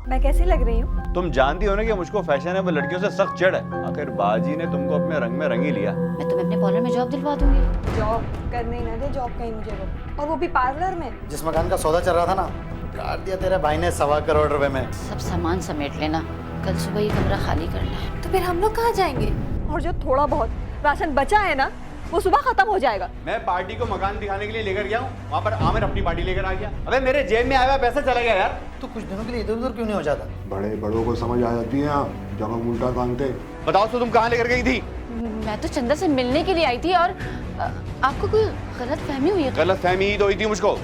मैं कैसी लग रही हूँ? तुम जानती हो ना कि मुझको फैशनेबल लड़कियों से सख्त चिढ़ है। आखिर बाजी ने तुमको अपने रंग में रंग ही लिया। मैं तुम्हें अपने पार्लर में जॉब दिलवा दूंगी। जॉब करने ही ना दे, जॉब कहीं मुझे वो, और वो भी पार्लर में। जिस मकान का सौदा चल रहा था ना, काट दिया तेरे भाई ने 1.25 करोड़ रुपए में। सब सामान समेट लेना, कल सुबह ये कमरा खाली करना है। तो फिर हम लोग कहाँ जाएंगे? और जो थोड़ा बहुत राशन बचा है ना, वो सुबह खत्म हो जाएगा। मैं पार्टी को मकान दिखाने के लिए लेकर गया हूँ, वहाँ पर आमिर अपनी पार्टी लेकर आ गया। अबे मेरे जेब में आया हुआ पैसा चला गया यार। तो कुछ दिनों के लिए इधर उधर क्यों नहीं हो जाता? बड़े बड़ों को समझ आ जाती है जब हम उल्टा कांगते। बताओ तो तुम कहाँ लेकर गई थी? मैं तो चंदा से मिलने के लिए आई थी और आपको कोई गलत फहमी हुई है? गलत फहमी ही तो हुई थी मुझको,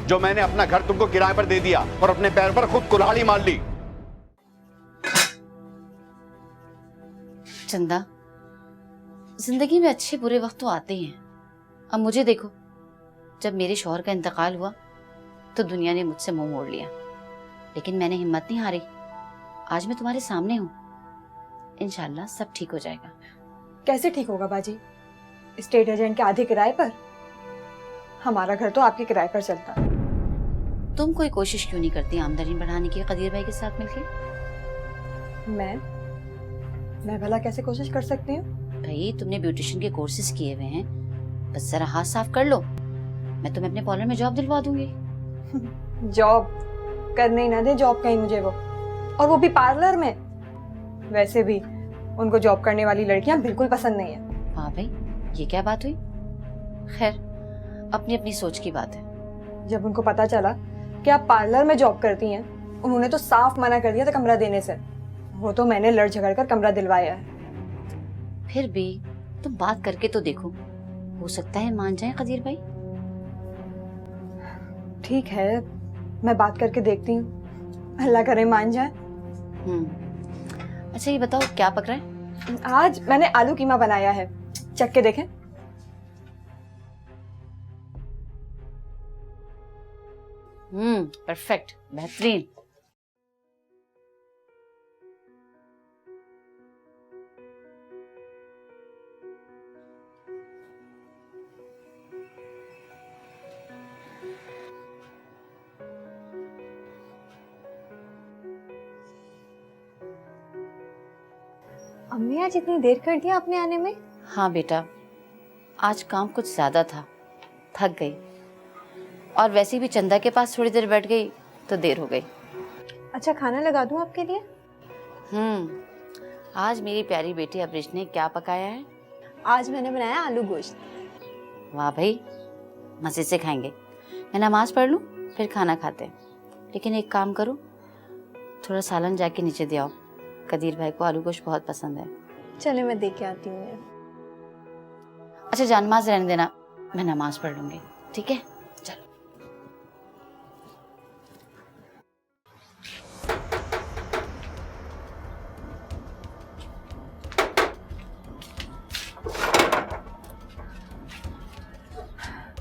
जो मैंने अपना घर तुमको किराए पर दे दिया और अपने पैर पर खुद कुल्हाड़ी मार ली। चंदा, जिंदगी में अच्छे बुरे वक्त तो आते ही हैं। अब मुझे देखो, जब मेरे शौहर का इंतकाल हुआ तो दुनिया ने मुझसे मुंह मोड़ लिया, लेकिन मैंने हिम्मत नहीं हारी। आज मैं तुम्हारे सामने हूँ, इंशाल्लाह सब ठीक हो जाएगा। कैसे ठीक होगा बाजी? स्टेट एजेंट के आधे किराए पर? हमारा घर तो आपके किराए पर चलता। तुम कोई कोशिश क्यों नहीं करती आमदनी बढ़ाने की कदीर भाई के साथ मिलके? मैं भला कैसे कोशिश कर सकती हूँ? भाई, तुमने ब्यूटिशियन के कोर्सेज किए हुए हैं, बस जरा हाथ साफ कर लो, मैं तुम्हें अपने पार्लर में जॉब दिलवा दूंगी। जॉब करने ही ना दे, जॉब कहीं मुझे वो, और वो भी पार्लर में। वैसे भी उनको जॉब करने वाली लड़कियां बिल्कुल पसंद नहीं है। हाँ भाई, ये क्या बात हुई? खैर, अपनी अपनी सोच की बात है। जब उनको पता चला कि आप पार्लर में जॉब करती हैं, उन्होंने तो साफ मना कर दिया था कमरा देने से। वो तो मैंने लड़ झगड़ कर कमरा दिलवाया है। फिर भी तुम बात करके तो देखो, हो सकता है मान जाए कदीर भाई। ठीक है, मैं बात करके देखती हूँ, अल्लाह करे मान जाए। अच्छा ये बताओ, क्या पक रहा है? आज मैंने आलू कीमा बनाया है, चख के देखें। परफेक्ट, बेहतरीन। अम्मी आज इतनी देर कर दिया आपने आने में? हाँ बेटा, आज काम कुछ ज्यादा था, थक गई, और वैसे भी चंदा के पास थोड़ी देर बैठ गई तो देर हो गई। अच्छा, खाना लगा दूं आपके लिए? आज मेरी प्यारी बेटी अब्रिश ने क्या पकाया है? आज मैंने बनाया आलू गोश्त। वाह भाई, मजे से खाएंगे। मैं नमाज पढ़ लूं, फिर खाना खाते हैं। लेकिन एक काम करो, थोड़ा सालन जाके नीचे दे आओ, कदीर भाई को आलू गोश्त बहुत पसंद है। चले मैं दे के आती हूँ। अच्छा जानमाज रहने देना, मैं नमाज पढ़ लूंगी, ठीक है? चलो।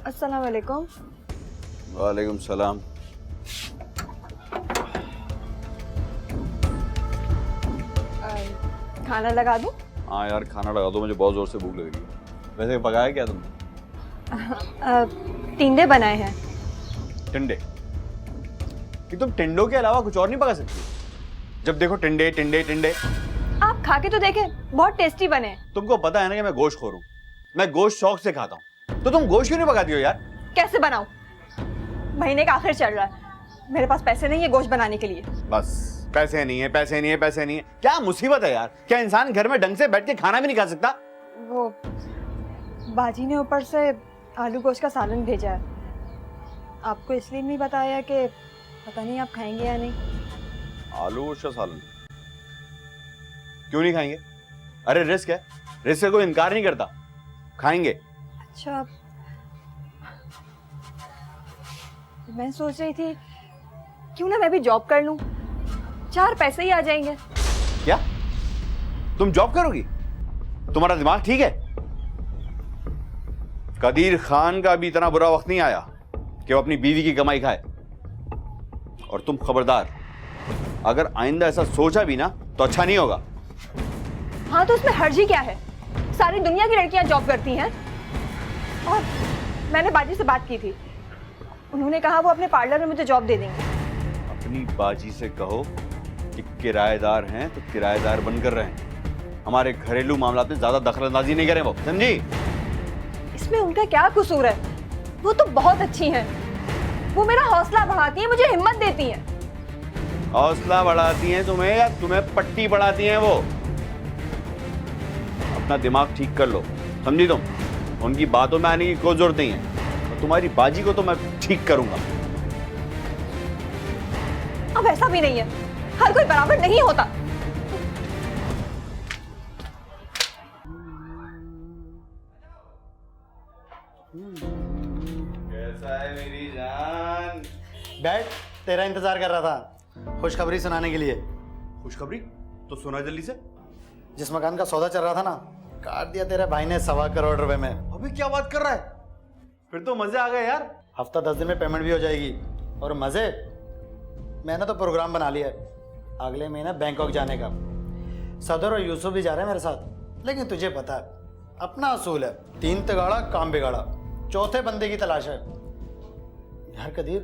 अस्सलाम वालेकुम। वालेकुम सलाम। खाना लगा दूं? हाँ यार, खाना लगा दो, मुझे बहुत जोर से भूख लग रही है। वैसे पकाया क्या तुमने? टिंडे बनाए हैं। टिंडे? कि तुम टिंडों के अलावा कुछ और नहीं पका सकती? जब देखो टिंडे टिंडे टिंडे। आप खा के तो देखें, बहुत टेस्टी बने। तुमको पता है ना कि मैं गोश्तखोर हूँ, मैं गोश्त शौक से खाता हूँ, तो तुम गोश्त क्यों नहीं पकाती हो यार? कैसे बनाऊं? महीने का आखिर चल रहा है, मेरे पास पैसे नहीं है गोश्त बनाने के लिए। बस पैसे नहीं है, पैसे नहीं है, पैसे नहीं है। क्या मुसीबत है यार? क्या इंसान घर में ढंग से बैठ के खाना भी नहीं खा सकता? वो बाजी ने ऊपर से आलू गोश्त का सालन भेजा है। आपको इसलिए नहीं बताया कि पता नहीं आप खाएंगे या नहीं। आलू गोश्त का सालन क्यों नहीं खाएंगे? अरे रिस्क है, रिस्क से कोई इनकार नहीं करता, खाएंगे। अच्छा, मैं सोच रही थी क्यों ना मैं भी जॉब कर लूं, 4 पैसे ही आ जाएंगे। क्या तुम जॉब करोगी? तुम्हारा दिमाग ठीक है? कदीर खान का भी इतना बुरा वक्त नहीं आया कि वो अपनी बीवी की कमाई खाए। और तुम खबरदार, अगर आइंदा ऐसा सोचा भी ना तो अच्छा नहीं होगा। हाँ तो उसमें हर्ज ही क्या है? सारी दुनिया की लड़कियां जॉब करती हैं। और मैंने बाजी से बात की थी, उन्होंने कहा वो अपने पार्लर में मुझे जॉब दे देंगे। अपनी बाजी से कहो कि किराएदार हैं तो किराएदार बनकर रहें, हमारे घरेलू मामला में ज्यादा दखलंदाजी नहीं करें वो, समझी? इसमें उनका क्या कसूर है? वो तो बहुत अच्छी हैं। वो मेरा हौसला बढ़ाती हैं, मुझे हिम्मत देती हैं। हौसला बढ़ाती हैं तुम्हें या तुम्हें पट्टी बढ़ाती हैं वो? अपना दिमाग ठीक कर लो, समझी तुम? उनकी बातों में आने की कोई जरूरत नहीं है। और तुम्हारी बाजी को तो मैं ठीक करूंगा। अब ऐसा भी नहीं है, हर कोई बराबर नहीं होता। कैसा है मेरी जान? बैठ, तेरा इंतजार कर रहा था खुशखबरी सुनाने के लिए। खुशखबरी तो सुना जल्दी से। जिस मकान का सौदा चल रहा था ना, काट दिया तेरे भाई ने 1.25 करोड़ रुपए में। अभी क्या बात कर रहा है? फिर तो मजे आ गए यार। हफ्ता 10 दिन में पेमेंट भी हो जाएगी। और मजे, मैंने तो प्रोग्राम बना लिया है अगले महीने बैंकॉक जाने का। सदर और यूसुफ भी जा रहे हैं मेरे साथ। लेकिन तुझे पता है अपना असूल है, 3 तगाड़ा काम बिगाड़ा, चौथे बंदे की तलाश है। यार कदीर,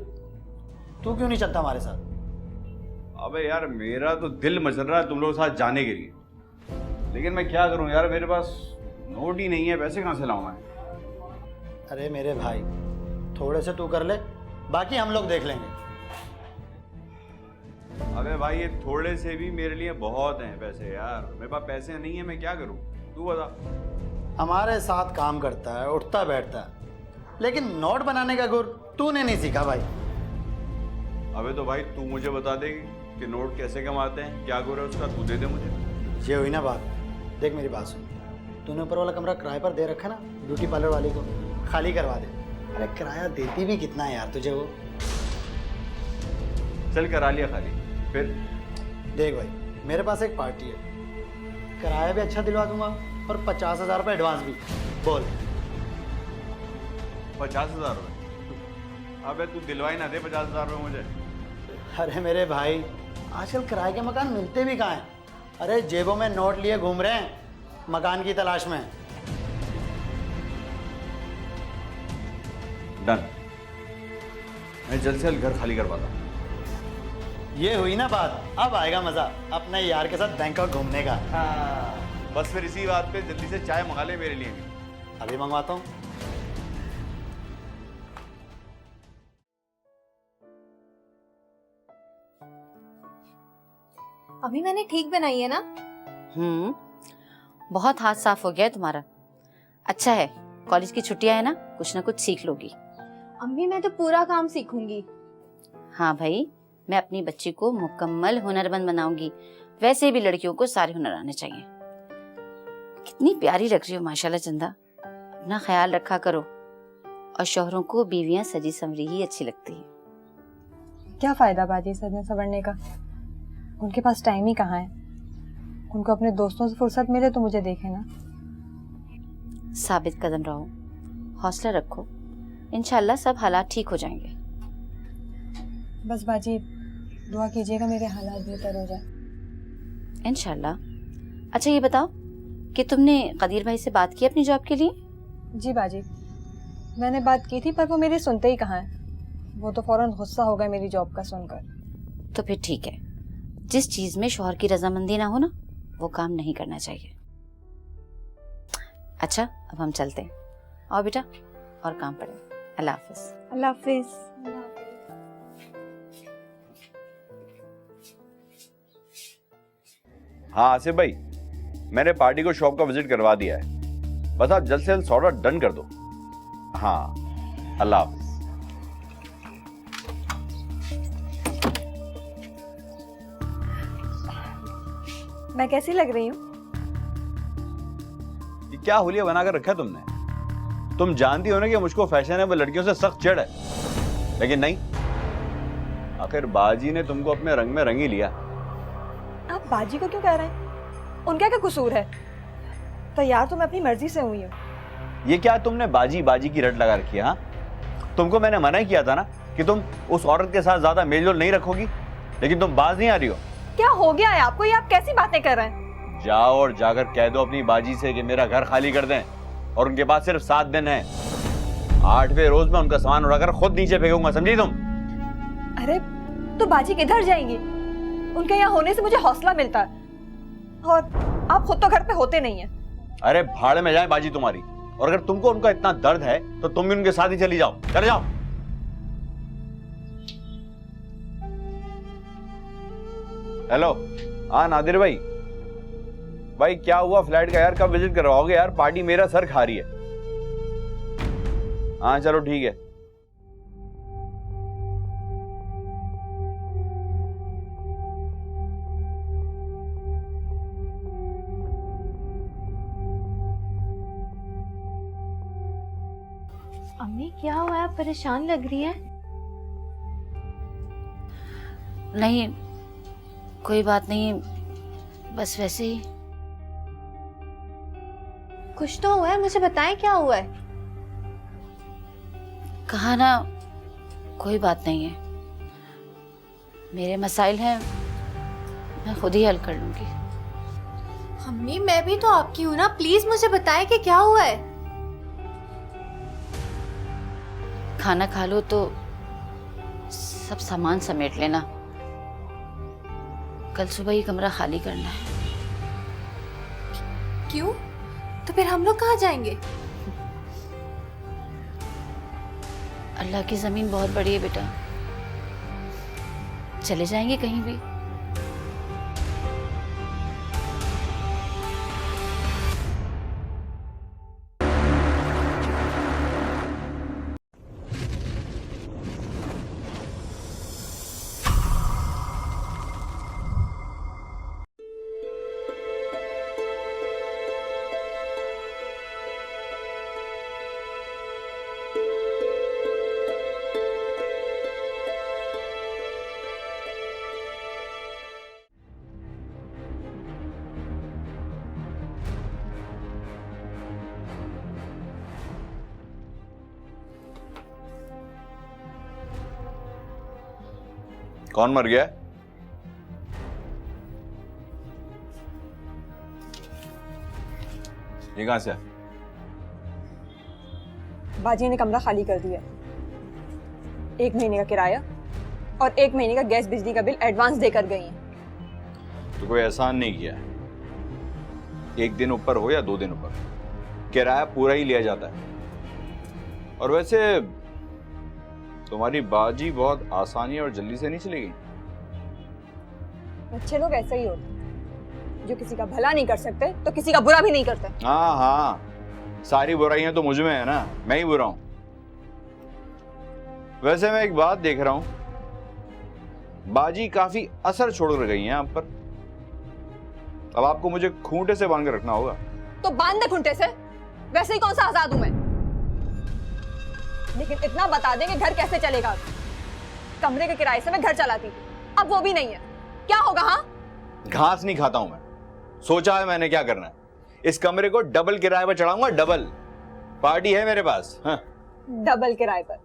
तू क्यों नहीं चलता हमारे साथ? अबे यार मेरा तो दिल मचल रहा है तुम लोगों के साथ जाने के लिए, लेकिन मैं क्या करूं यार, मेरे पास नोट ही नहीं है, पैसे कहां से लाऊं मैं? अरे मेरे भाई, थोड़े से तू कर ले, बाकी हम लोग देख लेंगे। अबे भाई ये थोड़े से भी मेरे लिए बहुत हैं पैसे यार। मेरे पास पैसे नहीं है, मैं क्या करूं? तू बता। हमारे साथ काम करता है, उठता बैठता है, लेकिन नोट बनाने का गुर तूने नहीं सीखा भाई। अबे तो भाई तू मुझे बता दे कि नोट कैसे कमाते हैं, क्या गुर है उसका, तू दे दे मुझे। ये हुई ना बात। देख मेरी बात सुन, तूने ऊपर वाला कमरा किराए पर दे रखा ना ब्यूटी पार्लर वाली को, खाली करवा दे। अरे किराया देती भी कितना है यार तुझे वो? चल करा लिया खाली। फिर देख भाई, मेरे पास एक पार्टी है, किराया भी अच्छा दिलवा दूंगा और 50,000 रुपये एडवांस भी। बोल। 50,000 रुपये? अबे तू दिलवाई ना दे 50,000 रुपये मुझे। अरे मेरे भाई, आजकल किराए के मकान मिलते भी कहाँ हैं? अरे जेबों में नोट लिए घूम रहे हैं मकान की तलाश में। डन, मैं जल्द से जल्द घर खाली करवाता हूँ। ये हुई ना बात। अब आएगा मजा अपने यार के साथ बैंकॉक घूमने का। बस फिर इसी बात पे जल्दी से चाय मंगा ले मेरे लिए भी। अभी मंगवाता हूँ। अभी मैंने ठीक बनाई है ना? बहुत हाथ साफ हो गया है तुम्हारा। अच्छा है, कॉलेज की छुट्टियां है ना, कुछ ना कुछ सीख लोगी। अम्मी मैं तो पूरा काम सीखूंगी। हाँ भाई, मैं अपनी बच्ची को मुकम्मल हुनरमंद बनाऊंगी। वैसे भी लड़कियों को सारे हुनर आने चाहिए। कितनी प्यारी लग रही हो माशाल्लाह चंदा। अपना ख्याल रखा करो। और शौहरों को बीवियां सजी संवरी ही अच्छी लगती है। क्या फायदा बाजी सजने संवरने का? उनके पास टाइम ही कहाँ है। उनको अपने दोस्तों से फुर्सत मिले तो मुझे देखे ना। साबित कदम रहो, हौसला रखो, इंशाल्लाह सब हालात ठीक हो जाएंगे। बस बाजी दुआ कीजिएगा मेरे हालात बेहतर हो जाए। इंशाल्लाह। अच्छा ये बताओ कि तुमने कदीर भाई से बात की अपनी जॉब के लिए? जी बाजी, मैंने बात की थी पर वो मेरी सुनते ही कहाँ है। वो तो फौरन गुस्सा हो गए मेरी जॉब का सुनकर। तो फिर ठीक है, जिस चीज में शौहर की रजामंदी ना हो ना, वो काम नहीं करना चाहिए। अच्छा अब हम चलते हैं। आओ बेटा, और काम पड़े। अल्लाह हाफिज। अल्लाह हाफिज। हाँ आसिफ भाई, मैंने पार्टी को शॉप का विजिट करवा दिया है। बस आप जल्द से जल्द सौदा डन कर दो। हाँ, अल्लाह हाफिज। मैं कैसी लग रही हूँ? ये क्या हुलिया बनाकर रखा है तुमने? तुम जानती हो ना कि मुझको फैशनेबल लड़कियों से सख्त चिढ़ है, लेकिन नहीं, आखिर बाजी ने तुमको अपने रंग में रंग ही लिया। आप बाजी को क्यों कह रहे हैं? उनका क्या कसूर है? तैयार तो मैं अपनी मर्जी से हुई हूँ। ये क्या तुमने बाजी बाजी की रट लगा रखी है? हाँ, तुमको मैंने मना किया था ना कि तुम उस औरत के साथ ज्यादा मेलजोल नहीं रखोगी, लेकिन तुम बाज नहीं आ रही हो। क्या हो गया है आपको? ये आप कैसी बातें कर रहे हैं? जाओ और जाकर कह दो अपनी बाजी से कि मेरा घर खाली कर दें, और उनके पास सिर्फ 7 दिन है। 8वें रोज में उनका सामान उड़ाकर खुद नीचे फेंकूंगा, समझी तुम? अरे तो बाजी किधर जाएंगी? उनके यहाँ होने से मुझे हौसला मिलता है, और आप खुद तो घर पे होते नहीं हैं। अरे भाड़ में जाए बाजी तुम्हारी। और अगर तुमको उनका इतना दर्द है तो तुम भी उनके साथ ही चली जाओ, चले जाओ। हेलो, हाँ नादिर भाई, भाई क्या हुआ फ्लैट का यार, कब विजिट करवाओगे यार? पार्टी मेरा सर खा रही है। हाँ चलो ठीक है। अम्मी क्या हुआ है, आप परेशान लग रही हैं? नहीं, कोई बात नहीं, बस वैसे ही। कुछ तो हुआ है, मुझे बताएं क्या हुआ है। कहा ना, कोई बात नहीं है। मेरे मसाइल हैं, मैं खुद ही हल कर लूंगी। अम्मी मैं भी तो आपकी हूँ ना, प्लीज मुझे बताएं कि क्या हुआ है। खाना खा लो तो सब सामान समेट लेना, कल सुबह ही कमरा खाली करना है। क्यों? तो फिर हम लोग कहाँ जाएंगे? अल्लाह की जमीन बहुत बड़ी है बेटा, चले जाएंगे कहीं भी। कौन मर गया? ये कहां से? बाजी ने कमरा खाली कर दिया। 1 महीने का किराया और 1 महीने का गैस बिजली का बिल एडवांस देकर गई हैं। तो कोई एहसान नहीं किया। 1 दिन ऊपर हो या 2 दिन ऊपर, किराया पूरा ही लिया जाता है। और वैसे तुम्हारी बाजी बहुत आसानी और जल्दी से नहीं चली गई। अच्छे लोग ऐसे ही होते हैं, जो किसी का भला नहीं कर सकते तो किसी का बुरा भी नहीं करते। हाँ हाँ, सारी बुराइयां तो मुझ में है ना, मैं ही बुरा हूं। वैसे मैं एक बात देख रहा हूं, बाजी काफी असर छोड़ कर गई हैं आप पर। अब आपको मुझे खूंटे से बांध कर रखना होगा। तो बांध दे खूंटे से, वैसे ही कौन सा आजाद हूं मैं। लेकिन इतना बता दें कि घर कैसे चलेगा। कमरे के किराए से मैं घर चलाती थी, अब वो भी नहीं है, क्या होगा? हाँ, घास नहीं खाता हूं मैं, सोचा है मैंने क्या करना है। इस कमरे को डबल किराए पर चढ़ाऊंगा, डबल। पार्टी है मेरे पास। हाँ। डबल किराए पर?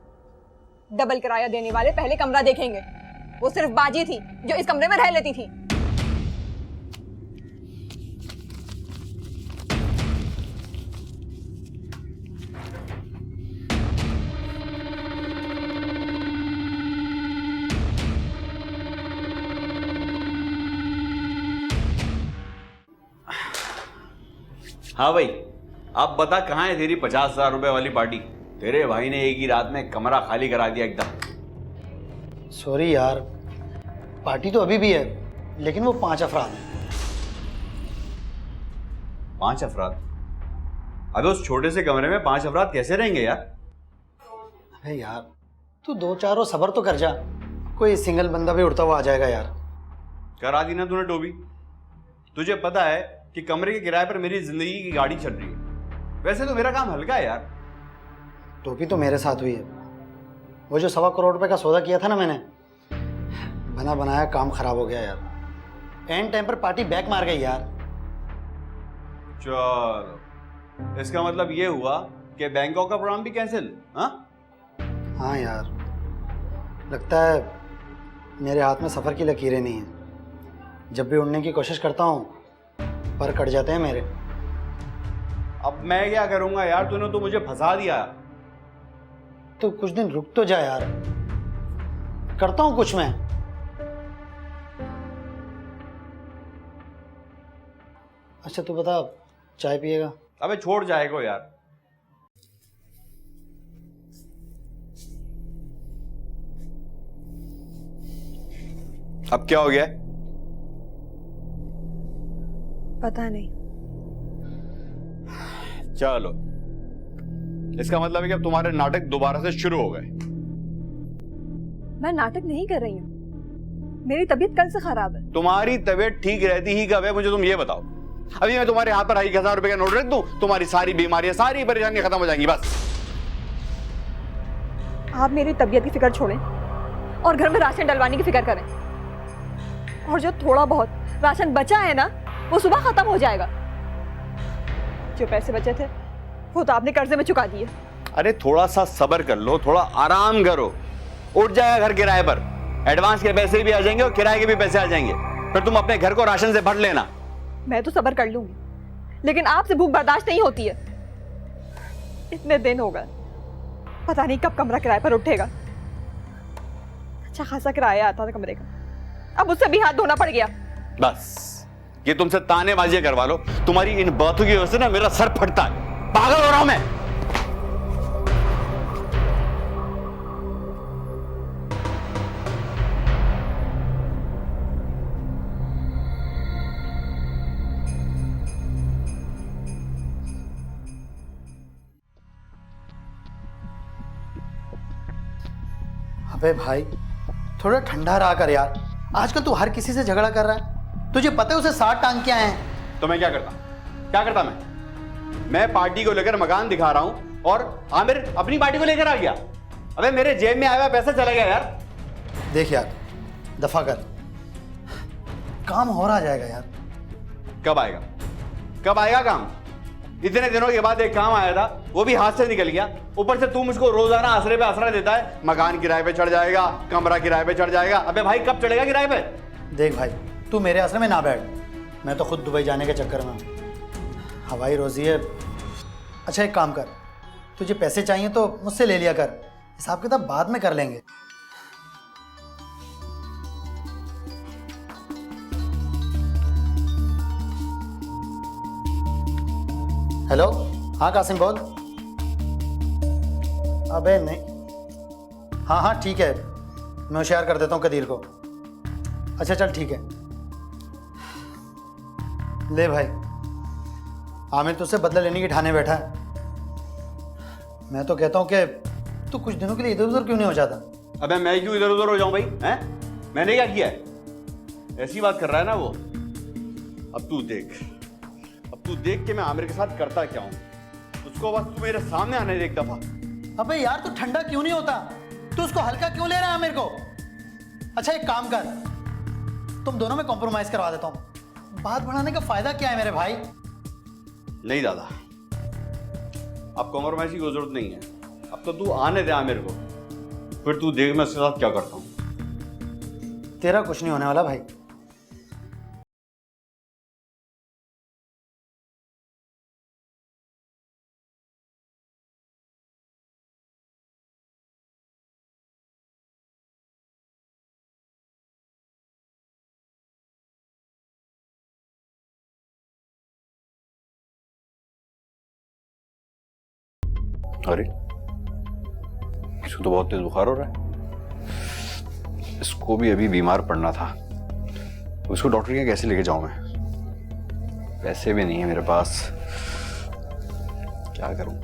डबल किराया देने वाले पहले कमरा देखेंगे। वो सिर्फ बाजी थी जो इस कमरे में रह लेती थी। हाँ भाई, अब बता कहाँ है तेरी 50,000 रुपए वाली पार्टी? तेरे भाई ने एक ही रात में कमरा खाली करा दिया एकदम। सॉरी यार, पार्टी तो अभी भी है, लेकिन वो 5 अफराद हैं। 5 अफराद? अबे उस छोटे से कमरे में 5 अफराद कैसे रहेंगे यार? अबे यार, तू 2-4 और सब्र तो कर जा, कोई सिंगल बंदा भी उड़ता हुआ आ जाएगा यार। करा दी ना तूने टोबी। तुझे पता है कि कमरे के किराए पर मेरी जिंदगी की गाड़ी चल रही है। वैसे तो मेरा काम हल्का है यार। टोपी तो मेरे साथ हुई है। वो जो 1.25 करोड़ रुपए का सौदा किया था ना मैंने, बना बनाया काम खराब हो गया यार। एंड टाइम पर पार्टी बैक मार गई यार। चलो, इसका मतलब ये हुआ कि बैंकॉक का प्रोग्राम भी कैंसिल? हाँ यार, लगता है मेरे हाथ में सफ़र की लकीरें नहीं हैं। जब भी उड़ने की कोशिश करता हूँ पर कट जाते हैं मेरे। अब मैं क्या करूंगा यार, तूने तो मुझे फंसा दिया। तो कुछ दिन रुक तो जा यार, करता हूँ कुछ मैं। अच्छा तू बता, चाय पिएगा? अबे छोड़ जाएगा यार। अब क्या हो गया? पता नहीं। चलो, इसका मतलब है कि अब तुम्हारे नाटक दोबारा से शुरू हो गए। मैं नाटक नहीं कर रही हूँ, मेरी तबीयत कल से खराब है। तुम्हारी तबीयत ठीक रहती ही कब है, मुझे तुम ये बताओ। अभी मैं तुम्हारे हाथ पर 1000 रुपए का नोट रख दूं, तुम्हारी सारी बीमारियां, सारी परेशानियां खत्म हो जाएंगी बस। आप मेरी तबीयत की फिक्र छोड़ें और घर में राशन डलवाने की फिक्र करें। और जो थोड़ा बहुत राशन बचा है ना, वो सुबह खत्म हो जाएगा। जो पैसे बचे थे वो तो आपने कर्जे में चुका दिए। अरे थोड़ा सा सब्र कर लो, थोड़ा आराम करो, उठ जाएगा घर किराए पर। एडवांस के पैसे भी आ जाएंगे और किराए के भी पैसे आ जाएंगे, फिर तुम अपने घर को राशन से भर लेना। मैं तो सब्र कर लूंगी, लेकिन आपसे भूख बर्दाश्त नहीं होती है। इतने दिन हो गए, पता नहीं कब कमरा किराए पर उठेगा। अच्छा खासा किराया आता था कमरे का, अब उससे भी हाथ धोना पड़ गया। बस ये तुमसे तानेबाजी करवा लो। तुम्हारी इन बातों की वजह से ना मेरा सर फटता है, पागल हो रहा हूं मैं। अबे भाई थोड़ा ठंडा रहा कर यार, आजकल तू हर किसी से झगड़ा कर रहा है। तुझे पता है उसे 60 टांग के आए हैं। तो मैं क्या करता मैं पार्टी को लेकर मकान दिखा रहा हूं और आमिर अपनी पार्टी को लेकर आ गया। अबे मेरे जेब में आया हुआ पैसा चला गया यार। देख यार, दफा कर, काम हो रहा जाएगा यार। कब आएगा काम? इतने दिनों के बाद एक काम आया था, वो भी हाथ से निकल गया। ऊपर से तू मुझको रोजाना आसरे पे आसरा देता है, मकान किराए पे चढ़ जाएगा, कमरा किराए पे चढ़ जाएगा। अबे भाई कब चढ़ेगा किराए पे? देख भाई, तू मेरे आसरे में ना बैठ, मैं तो खुद दुबई जाने के चक्कर में हूं। हवाई रोजी है। अच्छा एक काम कर, तुझे पैसे चाहिए तो मुझसे ले लिया कर, हिसाब किताब बाद में कर लेंगे। हेलो, हाँ कासिम बोल। अबे नहीं, हाँ ठीक है, मैं होशियार कर देता हूँ कदीर को। अच्छा चल ठीक है। ले भाई, आमिर तुझसे बदला लेने की ठाने बैठा है। मैं तो कहता हूँ कि तू कुछ दिनों के लिए इधर उधर क्यों नहीं हो जाता? अबे मैं क्यों इधर उधर हो जाऊं भाई? हैं? मैंने क्या किया है? ऐसी बात कर रहा है ना वो। अब तू देख के मैं आमिर के साथ करता क्या हूं। उसको बस तू मेरे सामने आने दे एक दफा। अबे यार तू ठंडा क्यों नहीं होता? तू उसको हल्का क्यों ले रहा है आमिर को? अच्छा एक काम कर, तुम दोनों में कॉम्प्रोमाइज करवा देता हूं। बात बढ़ाने का फायदा क्या है मेरे भाई? नहीं दादा, अब कॉम्प्रोमाइज की कोई जरूरत नहीं है। अब तो तू आने दे आमिर को, फिर तू देख मैं उसके साथ क्या करता हूं। तेरा कुछ नहीं होने वाला भाई। अरे इसको तो बहुत तेज बुखार हो रहा है। इसको भी अभी बीमार पड़ना था। उसको डॉक्टर के कैसे लेके जाऊं मैं? पैसे भी नहीं है मेरे पास, क्या करूं?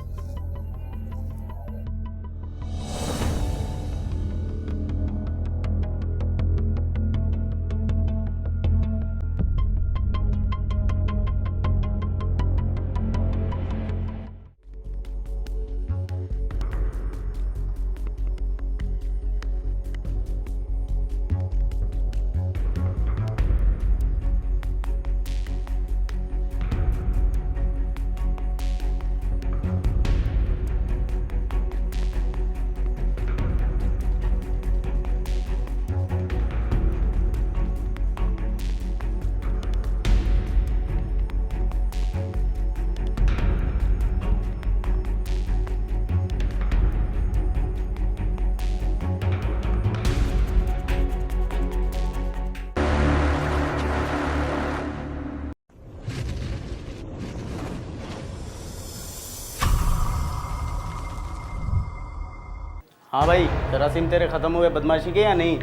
हाँ भाई, जरासीम तेरे ख़त्म हुए बदमाशी के या नहीं?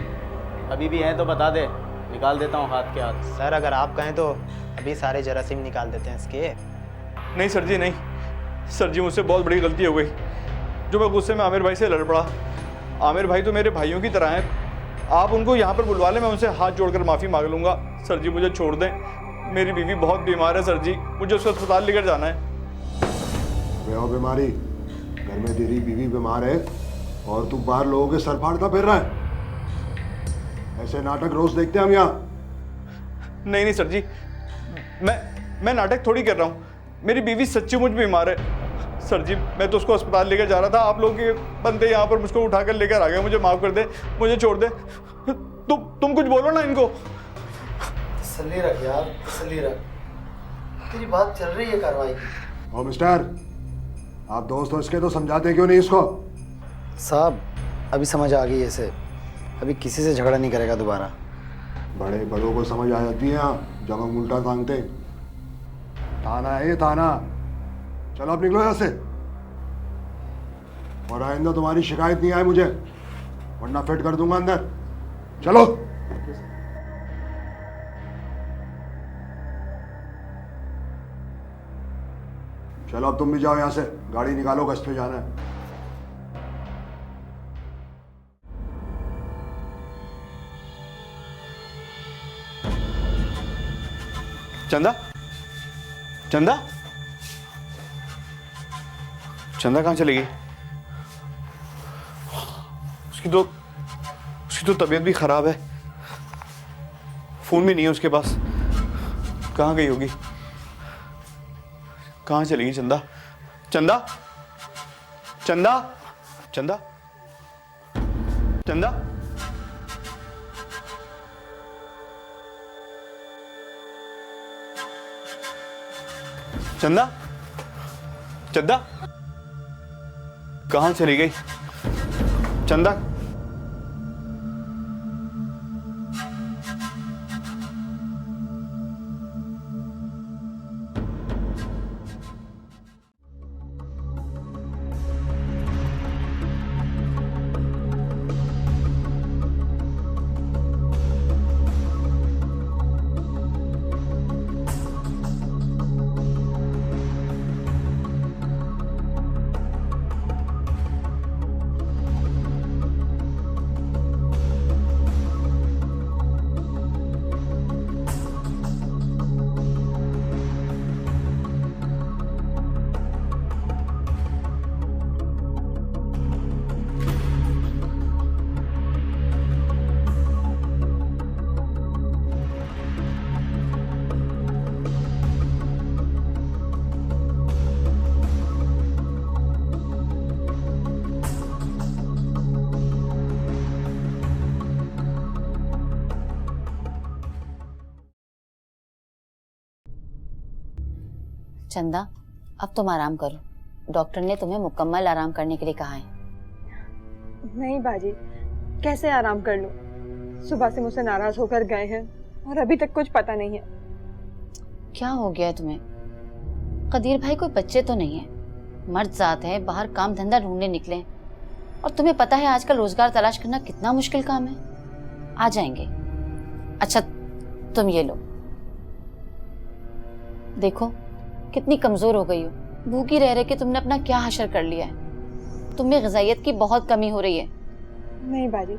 अभी भी हैं तो बता दे, निकाल देता हूँ हाथ के हाथ। सर अगर आप कहें तो अभी सारे जरासीम निकाल देते हैं इसके। नहीं सर जी, नहीं सर जी, मुझसे बहुत बड़ी गलती हो गई जो मैं गुस्से में आमिर भाई से लड़ पड़ा। आमिर भाई तो मेरे भाइयों की तरह हैं, आप उनको यहाँ पर बुलवा लें, मैं उनसे हाथ जोड़कर माफ़ी मांग लूँगा। सर जी मुझे छोड़ दें, मेरी बीवी बहुत बीमार है सर जी, मुझे उसको अस्पताल लेकर जाना है। बेहो बीमारी, घर में तेरी बीवी बीमार है और तू बाहर लोगों के सर फाड़ता फिर रहा है। ऐसे नाटक रोज देखते हैं हम यहाँ। नहीं नहीं सर जी, मैं नाटक थोड़ी कर रहा हूँ, मेरी बीवी सच्ची मुझ बीमार है सर जी। मैं तो उसको अस्पताल लेकर जा रहा था, आप लोग के बंदे यहाँ पर मुझको उठाकर लेकर आ गए। मुझे माफ़ कर दे, मुझे छोड़ दे। तुम कुछ बोलो ना इनको। तसल्ली रख यार, तसल्ली रख, तेरी बात चल रही है कार्रवाई की। और मिस्टर, आप दोस्त हो इसके तो समझाते क्यों नहीं इसको? साहब अभी समझ आ गई है इसे, अभी किसी से झगड़ा नहीं करेगा दोबारा। बड़े बड़ों को समझ आ जाती है यहाँ, जब हम उल्टा टांगते। थाना है ये थाना, चलो आप निकलो यहाँ से। और आइंदा तुम्हारी शिकायत नहीं आए मुझे, वरना फिट कर दूंगा अंदर। चलो। चलो अब तुम भी जाओ यहाँ से, गाड़ी निकालो, गश्त पे जाना है। चंदा, चंदा, चंदा कहाँ चली गई? उसकी तो तबीयत भी खराब है, फोन भी नहीं है उसके पास। कहाँ गई होगी? कहाँ चली गई चंदा? चंदा, चंदा, चंदा, चंदा, चंदा, चंदा, कहाँ चली गई चंदा? चंदा, अब तुम आराम करो, डॉक्टर ने तुम्हें मुकम्मल आराम करने के लिए कहा है। नहीं बाजी, कैसे आराम कर लूं? सुबह से मुझसे नाराज होकर गए हैं और अभी तक कुछ पता नहीं है। क्या हो गया है तुम्हें? कदीर भाई कोई बच्चे तो नहीं है, मर्द जात है, बाहर काम धंधा ढूंढने निकले हैं। और तुम्हें पता है आजकल रोजगार तलाश करना कितना मुश्किल काम है। आ जाएंगे। अच्छा तुम ये लो, देखो कितनी कमजोर हो गई हो, भूखी रह रहे कि तुमने अपना क्या हशर कर लिया है। तुम्हें ग़िज़ाइयत की बहुत कमी हो रही है। नहीं बाजी,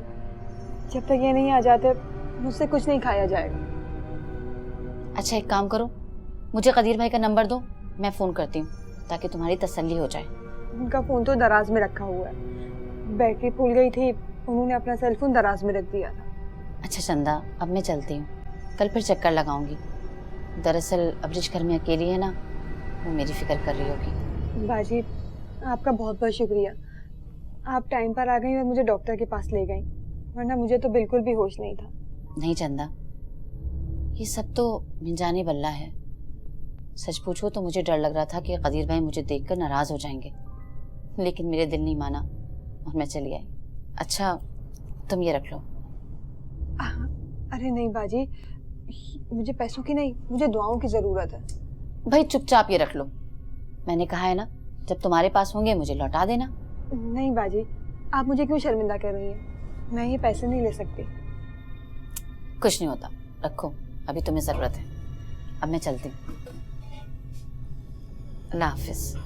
जब तक ये नहीं आ जाते मुझसे कुछ नहीं खाया जाएगा। अच्छा एक काम करो, मुझे कदीर भाई का नंबर दो, मैं फ़ोन करती हूँ ताकि तुम्हारी तसल्ली हो जाए। उनका फ़ोन तो दराज में रखा हुआ है, बैटरी फूल गई थी, उन्होंने अपना सेल फोन दराज में रख दिया था। अच्छा चंदा, अब मैं चलती हूँ, कल फिर चक्कर लगाऊंगी। दरअसल अबरिश घर में अकेली है ना, वो मेरी फिक्र कर रही होगी। बाजी आपका बहुत बहुत शुक्रिया, आप टाइम पर आ गई और मुझे डॉक्टर के पास ले गई, वरना मुझे तो बिल्कुल भी होश नहीं था। नहीं चंदा, ये सब तो मिंजाने बल्ला है। सच पूछो तो मुझे डर लग रहा था कि कदीर भाई मुझे देखकर नाराज हो जाएंगे, लेकिन मेरे दिल नहीं माना और मैं चली आई। अच्छा तुम ये रख लो। अरे नहीं बाजी, मुझे पैसों की नहीं, मुझे दुआओं की जरूरत है। भाई चुपचाप ये रख लो, मैंने कहा है ना, जब तुम्हारे पास होंगे मुझे लौटा देना। नहीं बाजी, आप मुझे क्यों शर्मिंदा कर रही हैं? मैं ये पैसे नहीं ले सकती। कुछ नहीं होता, रखो, अभी तुम्हें जरूरत है। अब मैं चलती हूँ। अल्लाह हाफिज।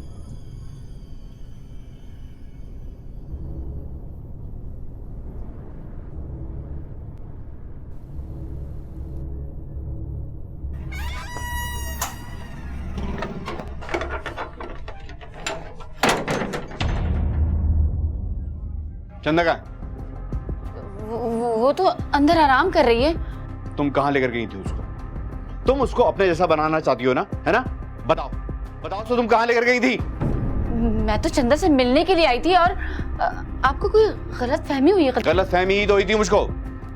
चंदा का वो तो अंदर आराम कर रही है। तुम कहाँ लेकर गई थी उसको? तुम उसको अपने जैसा बनाना चाहती हो ना, है ना? बताओ बताओ तो तुम कहाँ लेकर गई थी? मैं तो चंदा से मिलने के लिए आई थी और आपको कोई गलत फहमी हुई है? गलत फहमी ही तो हुई थी मुझको,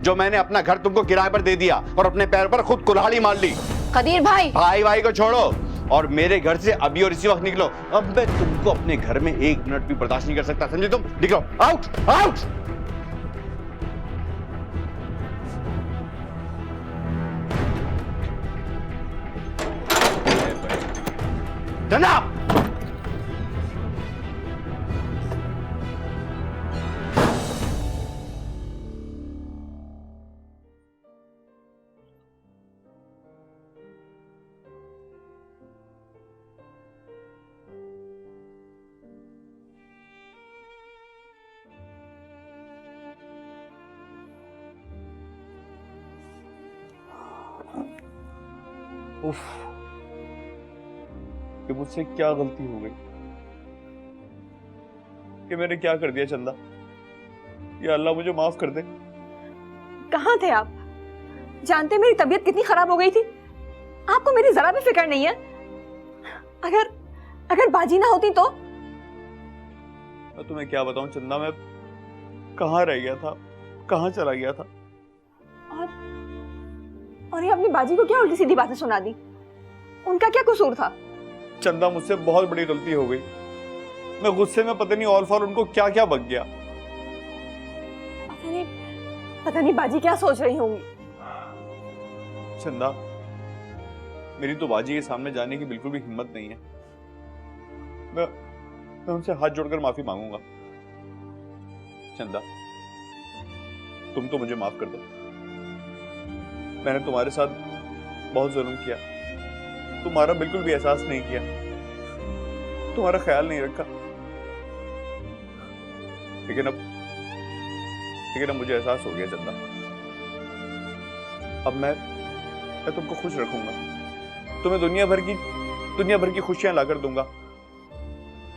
जो मैंने अपना घर तुमको किराए पर दे दिया और अपने पैर पर खुद कुल्हाड़ी मार ली। कदीर भाई, भाई भाई को छोड़ो और मेरे घर से अभी और इसी वक्त निकलो। अब मैं तुमको अपने घर में 1 मिनट भी बर्दाश्त नहीं कर सकता, समझे तुम? निकलो, आउट आउट। चंदा, उफ, कि मुझसे क्या गलती हो गई, कि मैंने क्या कर दिया चंदा? या अल्लाह मुझे माफ कर दे। कहाँ थे आप? जानते मेरी तबीयत कितनी खराब हो गई थी? आपको मेरी जरा भी फिक्र नहीं है? अगर अगर बाजी ना होती तो? मैं तुम्हें क्या बताऊं चंदा, मैं कहाँ रह गया था, कहाँ चला गया था। और ये अपनी बाजी को क्या उल्टी सीधी बातें सुना दी? उनका क्या कसूर था? चंदा, मुझसे बहुत बड़ी गलती हो गई। मैं गुस्से में पता नहीं ऑल फॉर उनको क्या क्या बक गया। पता नहीं बाजी क्या सोच रही होंगी। चंदा, मेरी तो बाजी के सामने जाने की बिल्कुल भी हिम्मत नहीं है। मैं उनसे हाथ जोड़कर माफी मांगूंगा। चंदा, तुम तो मुझे माफ कर दो। मैंने तुम्हारे साथ बहुत जुल्म किया, तुम्हारा बिल्कुल भी एहसास नहीं किया, तुम्हारा ख्याल नहीं रखा। लेकिन अब मुझे एहसास हो गया चंदा। अब मैं तुमको खुश रखूंगा, तुम्हें दुनिया भर की खुशियां लाकर दूंगा।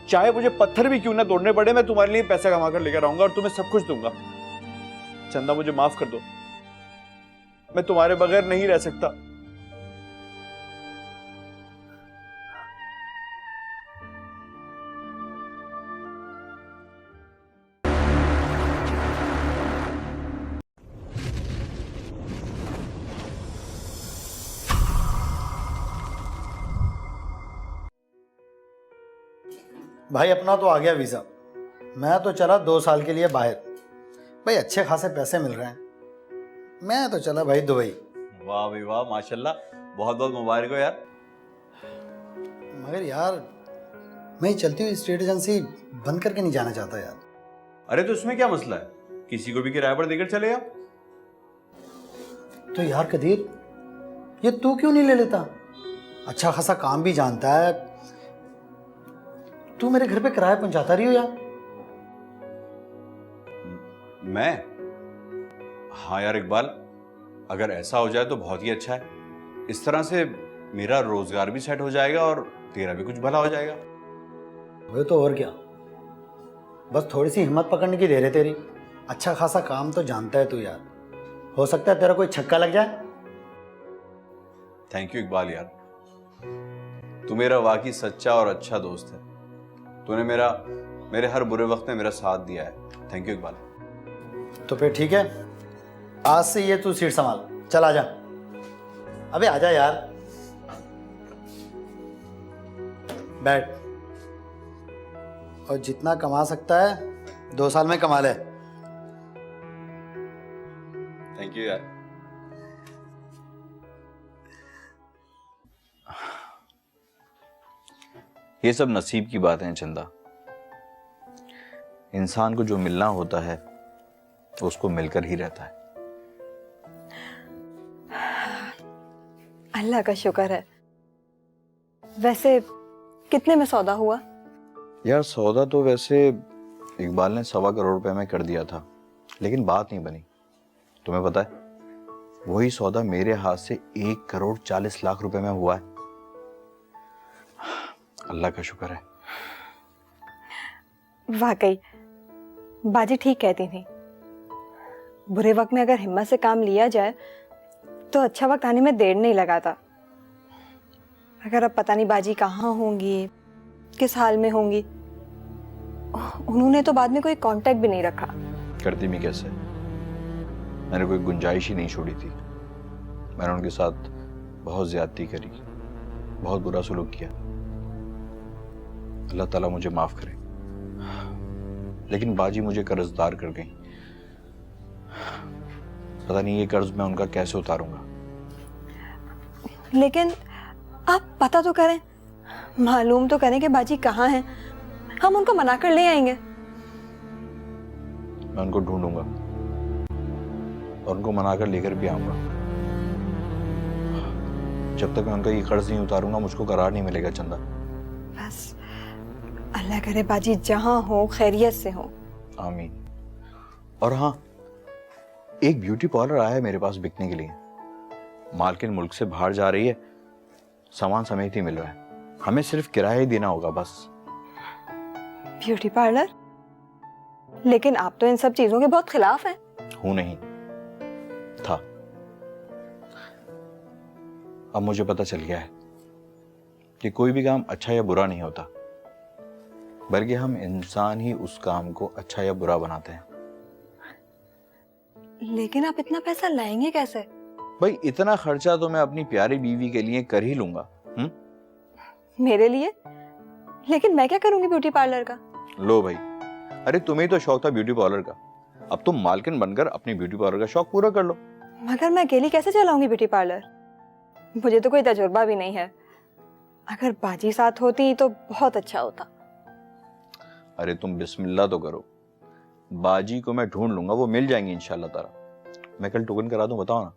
चाहे मुझे पत्थर भी क्यों ना तोड़ने पड़े, मैं तुम्हारे लिए पैसा कमा कर लेकर आऊंगा और तुम्हें सब कुछ दूंगा। चंदा, मुझे माफ कर दो, मैं तुम्हारे बगैर नहीं रह सकता। भाई अपना तो आ गया वीज़ा। मैं तो चला 2 साल के लिए बाहर। भाई अच्छे खासे पैसे मिल रहे हैं। मैं तो चला भाई दुबई। वाह भाई वाह, माशाल्लाह, बहुत बहुत मुबारक हो यार। मगर यार मैं चलती हुई स्टेट एजेंसी बंद करके नहीं जाना चाहता यार। अरे तो उसमें क्या मसला है, किसी को भी किराए पर देकर चले आओ। तो यार कदीर, ये तू क्यों नहीं ले लेता? अच्छा खासा काम भी जानता है, तू मेरे घर पे किराया पहुंचाता रही हो यार। मैं? हाँ यार इकबाल, अगर ऐसा हो जाए तो बहुत ही अच्छा है। इस तरह से मेरा रोजगार भी सेट हो जाएगा और तेरा भी कुछ भला हो जाएगा। वो तो और क्या, बस थोड़ी सी हिम्मत पकड़ने की देर है तेरी। अच्छा खासा काम तो जानता है तू यार, हो सकता है तेरा कोई छक्का लग जाए। थैंक यू इकबाल यार, तू मेरा वाकई सच्चा और अच्छा दोस्त है। तूने मेरे हर बुरे वक्त में मेरा साथ दिया है। Thank you Iqbal. तो फिर ठीक है, आज से ये तू सीट संभाल, चल आजा। अबे आजा यार, बैठ। और जितना कमा सकता है 2 साल में कमा ले। थैंक यू यार। ये सब नसीब की बात है चंदा। इंसान को जो मिलना होता है उसको मिलकर ही रहता है। अल्लाह का शुक्र है। वैसे कितने में सौदा हुआ? यार सौदा तो वैसे इकबाल ने 1.25 करोड़ रुपए में कर दिया था, लेकिन बात नहीं बनी। तुम्हें पता है वही सौदा मेरे हाथ से 1,40,00,000 रुपए में हुआ है। अल्लाह का शुक्र है। वाकई बाजी ठीक कहती थी, बुरे वक्त में अगर हिम्मत से काम लिया जाए तो अच्छा वक्त आने में देर नहीं लगाता। अगर अब पता नहीं बाजी कहाँ होंगी, किस हाल में होंगी। उन्होंने तो बाद में कोई कांटेक्ट भी नहीं रखा। करती मैं कैसे? मैंने कोई गुंजाइश ही नहीं छोड़ी थी। मैंने उनके साथ बहुत ज्यादती करी, बहुत बुरा सलूक किया। अल्लाह ताला मुझे माफ करे। लेकिन बाजी मुझे कर्जदार कर गई। पता नहीं ये कर्ज मैं उनका कैसे उतारूंगा। लेकिन आप पता तो करें, मालूम तो करें कि बाजी कहाँ हैं। हम उनको मनाकर ले आएंगे। मैं उनको ढूंढूंगा और उनको मनाकर लेकर भी आऊंगा। जब तक मैं उनका ये कर्ज नहीं उतारूंगा मुझको करार नहीं मिलेगा चंदा। बस अल्लाह करे बाजी जहां हो खैरियत से हो। आमीन। और हाँ, एक ब्यूटी पार्लर आया है मेरे पास बिकने के लिए। मालकिन मुल्क से बाहर जा रही है, सामान समेत ही मिल रहा है, हमें सिर्फ किराया ही देना होगा बस। Beauty parlour? लेकिन आप तो इन सब चीजों के बहुत खिलाफ हैं। हूं नहीं, था। अब मुझे पता चल गया है कि कोई भी काम अच्छा या बुरा नहीं होता, बल्कि हम इंसान ही उस काम को अच्छा या बुरा बनाते हैं। लेकिन आप इतना पैसा लाएंगे कैसे? भाई इतना खर्चा तो मैं अपनी प्यारी बीवी के लिए कर ही लूंगा। मेरे लिए? लेकिन मैं क्या करूंगी ब्यूटी पार्लर का? लो भाई, अरे तुम्हें तो शौक था ब्यूटी पार्लर का, अब तुम मालकिन बनकर अपनी ब्यूटी पार्लर का शौक पूरा कर लो। मगर मैं अकेली कैसे चलाऊंगी ब्यूटी पार्लर? मुझे तो कोई तजुर्बा भी नहीं है। अगर बाजी साथ होती तो बहुत अच्छा होता। अरे तुम बिस्मिल्लाह तो करो, बाजी को मैं ढूंढ लूंगा, वो मिल जाएंगी इंशाल्लाह ताला। मैं कल टोकन करा दूं, बताओ ना।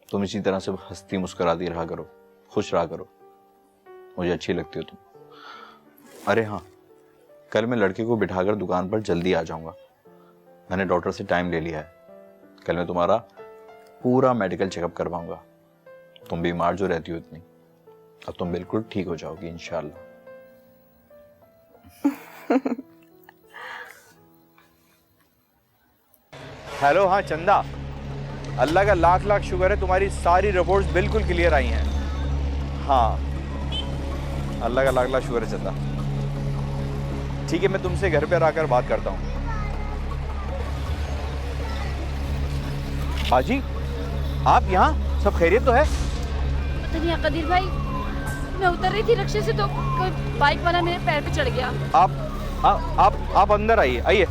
तुम इसी तरह से हंसती मुस्कुराती रहा करो, खुश रहा करो, मुझे अच्छी लगती हो तुम। अरे हाँ, कल मैं लड़के को बिठाकर दुकान पर जल्दी आ जाऊंगा। मैंने डॉक्टर से टाइम ले लिया है। कल मैं तुम्हारा पूरा मेडिकल चेकअप करवाऊंगा। तुम बीमार जो रहती हो इतनी, अब तुम बिल्कुल ठीक हो जाओगी इंशाल्लाह। हेलो, हाँ चंदा, अल्लाह का लाख लाख शुक्र है तुम्हारी सारी रिपोर्ट्स बिल्कुल क्लियर आई हैं। हाँ, अल्लाह का लाख लाख शुक्र है चंदा। ठीक है, मैं तुमसे घर पर आकर बात करता हूँ। बाजी, आप यहाँ? सब खैरियत तो है? पता नहीं कदीर भाई, मैं उतर रही थी रिक्शे से तो कोई बाइक वाला मेरे पैर पे चढ़ गया। आप अंदर आइए, आइए।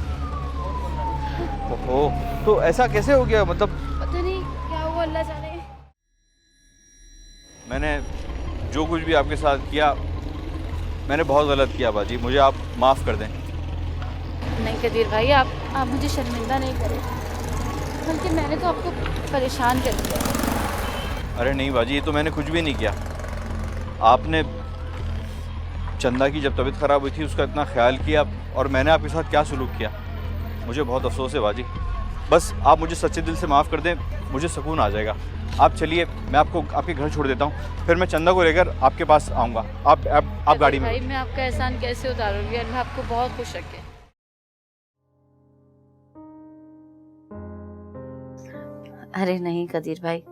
ओहो, तो ऐसा कैसे हो गया? मतलब पता नहीं क्या हुआ, अल्लाह जाने। मैंने जो कुछ भी आपके साथ किया, मैंने बहुत गलत किया बाजी, मुझे आप माफ़ कर दें। नहीं कदीर भाई, आप मुझे शर्मिंदा नहीं करें, बल्कि मैंने तो आपको परेशान कर दिया। अरे नहीं बाजी, ये तो मैंने कुछ भी नहीं किया। आपने चंदा की जब तबीयत ख़राब हुई थी उसका इतना ख्याल किया, और मैंने आपके साथ क्या सलूक किया, मुझे बहुत अफसोस है बाजी। बस आप मुझे सच्चे दिल से माफ़ कर दें, मुझे सुकून आ जाएगा। आप चलिए, मैं आपको आपके घर छोड़ देता हूँ, फिर मैं चंदा को लेकर आपके पास आऊँगा। आप गाड़ी में। भाई मैं आपका एहसान कैसे उतारूंगी? अल्लाह आपको बहुत खुश रखे। अरे नहीं कदीर भाई,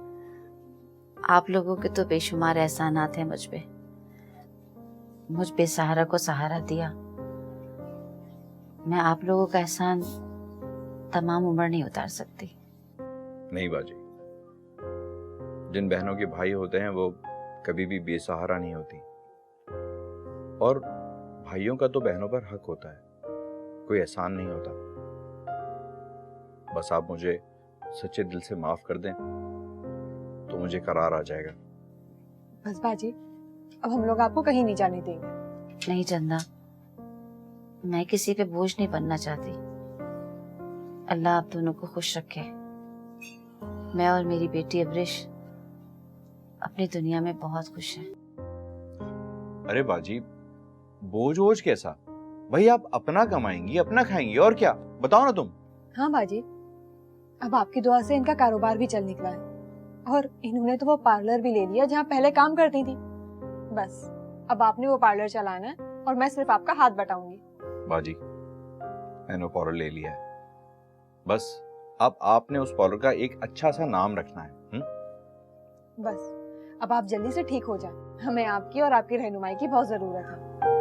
आप लोगों के तो बेशुमार एहसानात हैं मुझ पे। मुझ बेसहारा को सहारा दिया। मैं आप लोगों का एहसान तमाम उम्र नहीं उतार सकती। नहीं बाजी, जिन बहनों के भाई होते हैं वो कभी भी बेसहारा नहीं होती, और भाइयों का तो बहनों पर हक होता है, कोई एहसान नहीं होता। बस आप मुझे सच्चे दिल से माफ कर दें तो मुझे करार आ जाएगा। बस बाजी, अब हम लोग आपको कहीं नहीं जाने देंगे। नहीं चंदा, मैं किसी पे बोझ नहीं बनना चाहती। अल्लाह आप दोनों को खुश रखे। मैं और मेरी बेटी अब्रिश अपनी दुनिया में बहुत खुश हैं। अरे बाजी, बोझ वोझ कैसा? भाई आप अपना कमाएंगी, अपना खाएंगी, और क्या? बताओ ना तुम। हाँ बाजी, अब आपकी दुआ से इनका कारोबार भी चल निकला है और इन्होंने तो वो पार्लर भी ले लिया जहाँ पहले काम करती थी। बस अब आपने वो पार्लर चलाना है और मैं सिर्फ आपका हाथ बटाऊंगी। बाजी, मैंने वो पार्लर ले लिया है, बस अब आपने उस पार्लर का एक अच्छा सा नाम रखना है। बस अब आप जल्दी से ठीक हो जाएं। हमें आपकी और आपकी रहनुमाई की बहुत जरूरत है।